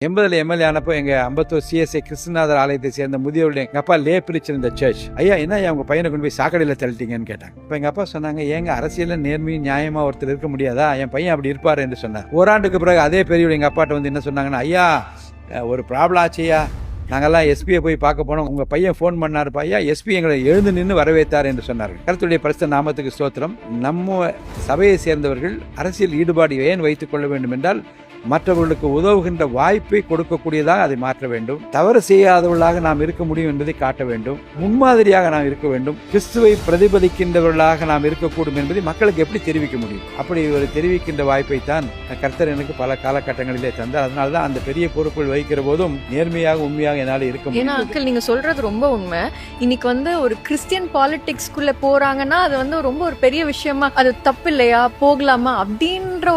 80 MLA ஆனப்போ எங்க Ambattur CSI கிருஷ்ணநாதர் ஆலயத்தை சேர்ந்த முதியோருடைய எங்க அப்பா லே பிரிச்சிருந்த சர்ச். ஐயா என்ன உங்க பையனை கொண்டு போய் சாக்கடையில தள்ளிட்டீங்கன்னு கேட்டாங்க. இப்ப எங்க அப்பா சொன்னாங்க, ஏங்க அரசியல நேர்மையும் நியாயமா ஒருத்தர் இருக்க முடியாதா, என் பையன் அப்படி இருப்பாரு என்று சொன்னார். ஓராண்டுக்கு பிறகு அதே பெரியவர் எங்க அப்பாட்ட வந்து என்ன சொன்னாங்கன்னா, ஐயா ஒரு ப்ராப்ளம் ஆச்சையா, நாங்கெல்லாம் எஸ்பியை போய் பார்க்க போனோம், உங்க பையன் ஃபோன் பண்ணாருப்பா, ஐயா எஸ்பி எங்களை எழுந்து நின்று வரவேற்றார் என்று சொன்னார்கள். கர்த்தருடைய பரிசுத்த நாமத்துக்கு ஸ்தோத்திரம். நம்ம சபையை சேர்ந்தவர்கள் அரசியல் ஈடுபாடு ஏன் வைத்துக் கொள்ள வேண்டும் என்றால், மற்றவர்களுக்கு உதவுகின்ற வாய்ப்பை கொடுக்கக்கூடியதாக அதை மாற்ற வேண்டும். தவறு செய்யாதவர்களாக நாம் இருக்க முடியும் என்பதை காட்ட வேண்டும். முன்மாதிரியாக நாம் இருக்க வேண்டும். கிறிஸ்துவை பிரதிபலிக்கின்றவர்களாக நாம் இருக்கக்கூடும் என்பதை மக்களுக்கு எப்படி தெரிவிக்க முடியும்? அப்படி ஒரு தெரிவிக்கின்ற வாய்ப்பை தான் கர்த்தர் எனக்கு பல காலகட்டங்களிலே தந்தார். அதனால்தான் அந்த பெரிய பொறுப்புகள் வகிக்கிற போதும் நேர்மையாக உண்மையாக என்னால் இருக்க முடியும். ஏன்னா அங்கிள் நீங்க சொல்றது ரொம்ப உண்மை. இன்னைக்கு ஒரு கிறிஸ்டியன் பாலிடிக்ஸ்குள்ள போறாங்கன்னா அது ரொம்ப ஒரு பெரிய விஷயமா, அது தப்பு இல்லையா, போகலாமா அப்படின்ற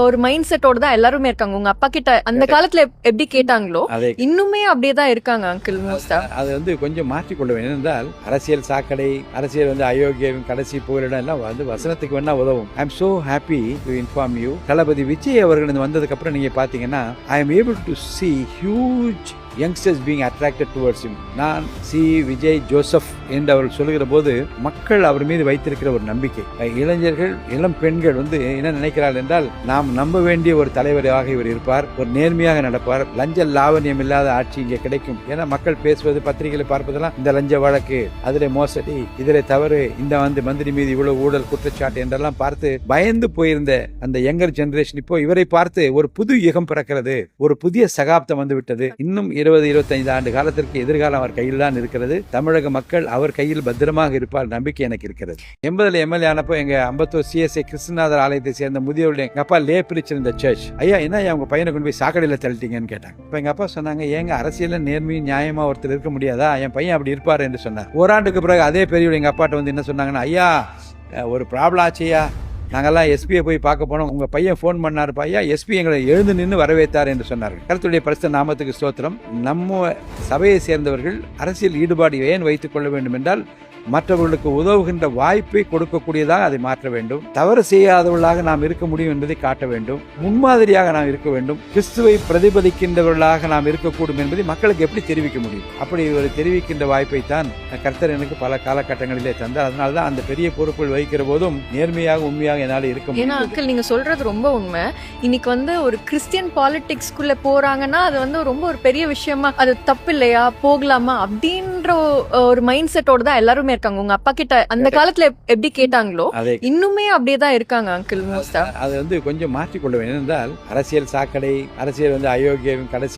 ஒரு மைண்ட் செட்டோட தான் எல்லாருமே இருக்காங்க. உங்க அப்பா கிட்ட அந்த காலத்துல எப்படி கேட்டாங்களோ இன்னுமே அப்படியேதான் இருக்காங்க அங்கிள். மோஸ்டா அது கொஞ்சம் மாற்றிக்கொள்ள வேண்டும். ஏனென்றால் அரசியல் சாக்கடை, அரசியல் அயோக்கியம், கடைசி புகலிடம் எல்லாம் வசனத்துக்கு வேணா உதவும். I am so happy to inform you, தளபதி விஜய் அவர்கள் வந்ததுக்கு அப்புறம் நீங்க பாத்தீங்கன்னா, I am able to see huge youngsters being attracted towards him. நான் சி விஜய் ஜோசப் என்று அவர்கள் சொல்லுகிற போது மக்கள் அவர் மீது வைத்திருக்கிற ஒரு நம்பிக்கை, இளைஞர்கள் இளம் பெண்கள் என்ன நினைக்கிறார்கள் என்றால், நாம் நம்ப வேண்டிய ஒரு தலைவராக இவர் இருப்பார், ஒரு நேர்மையாக நடப்பார், லஞ்ச லாவண்யம் இல்லாத ஆட்சி இங்கே கிடைக்கும். ஏன்னா மக்கள் பேசுவது, பத்திரிகைகளை பார்ப்பதெல்லாம் இந்த லஞ்ச வழக்கு, அதிலே மோசடி, இதிலே தவறு, இந்த மந்திரி மீது இவ்வளவு ஊழல் குற்றச்சாட்டு என்றெல்லாம் பார்த்து பயந்து போயிருந்த அந்த யங்கர் ஜெனரேஷன் இப்போ இவரை பார்த்து ஒரு புது யுகம் பிறக்கிறது, ஒரு புதிய சகாப்தம் வந்து விட்டது. இன்னும் 20-25 ஆண்டு காலத்திற்கு எதிர்காலம் அவர் கையில் தான் இருக்கிறது. தமிழக மக்கள் அவர் கையில் பத்திரமாக இருப்பார், நம்பிக்கை எனக்கு இருக்கிறது. 80 எம்எல்ஏ ஆனப்போ எங்க அம்பத்தூர் சிஎஸ்ஐ கிருஷ்ணநாதர் ஆலயத்தை சேர்ந்த முதியோருடைய எங்க அப்பா லே பிரிச்சிருந்த சர்ச். ஐயா என்ன உங்க பையனை கொண்டு போய் சாக்கடையில தள்ளிட்டீங்கன்னு கேட்டாங்க. இப்ப எங்க அப்பா சொன்னாங்க, ஏங்க அரசியல நேர்மையும் நியாயமா ஒருத்தர் இருக்க முடியாதா, என் பையன் அப்படி இருப்பாரு என்று சொன்னார். ஓராண்டுக்கு பிறகு அதே பெரியவர் எங்க அப்பாட்ட வந்து என்ன சொன்னாங்கன்னா, ஐயா ஒரு ப்ராப்ளம் ஆச்சையா, நாங்கெல்லாம் எஸ்பியை போய் பார்க்க போனோம், உங்க பையன் ஃபோன் பண்ணாருப்பா, ஐயா எஸ்பி எங்களை எழுந்து நின்று வரவேற்றார் என்று சொன்னார்கள். கர்த்தருடைய பரிசுத்த நாமத்துக்கு ஸ்தோத்திரம். நம்ம சபையை சேர்ந்தவர்கள் அரசியல் ஈடுபாடு ஏன் வைத்துக் கொள்ள வேண்டும் என்றால், மற்றவர்களுக்கு உதவுகின்ற வாய்ப்பை கொடுக்கக்கூடியதாக அதை மாற்ற வேண்டும். தவறு செய்யாதவர்களாக நாம் இருக்க முடியும் என்பதை காட்ட வேண்டும். முன்மாதிரியாக நாம் இருக்க வேண்டும். கிறிஸ்துவை பிரதிபலிக்கின்றவர்களாக நாம் இருக்கக்கூடும் என்பதை மக்களுக்கு எப்படி தெரிவிக்க முடியும்? அப்படி ஒரு தெரிவிக்கின்ற வாய்ப்பை தான் கர்த்தர் எனக்கு பல காலகட்டங்களிலே தந்தார். அதனால்தான் அந்த பெரிய பொறுப்புகள் வகிக்கிற போதும் நேர்மையாக உண்மையாக என்னால் இருக்க முடியும். ஏன்னா அங்கிள் நீங்க சொல்றது ரொம்ப உண்மை. இன்னைக்கு ஒரு கிறிஸ்டியன் பாலிடிக்ஸ்குள்ள போறாங்கன்னா அது ரொம்ப ஒரு பெரிய விஷயமா, அது தப்பு இல்லையா, போகலாமா அப்படின்ற ஒரு மைண்ட் செட்டோட தான் எல்லாருமே இருக்காங்க. உங்க அப்பா கிட்ட அந்த காலத்துல எப்படி கேட்டாங்களோ இன்னுமே அப்படியேதான் இருக்காங்க அங்கிள். மோஸ்டா அது கொஞ்சம் மாற்றிக்கொள்ள வேண்டும். ஏனென்றால் அரசியல் சாக்கடை, அரசியல் அயோக்கியம், கடைசி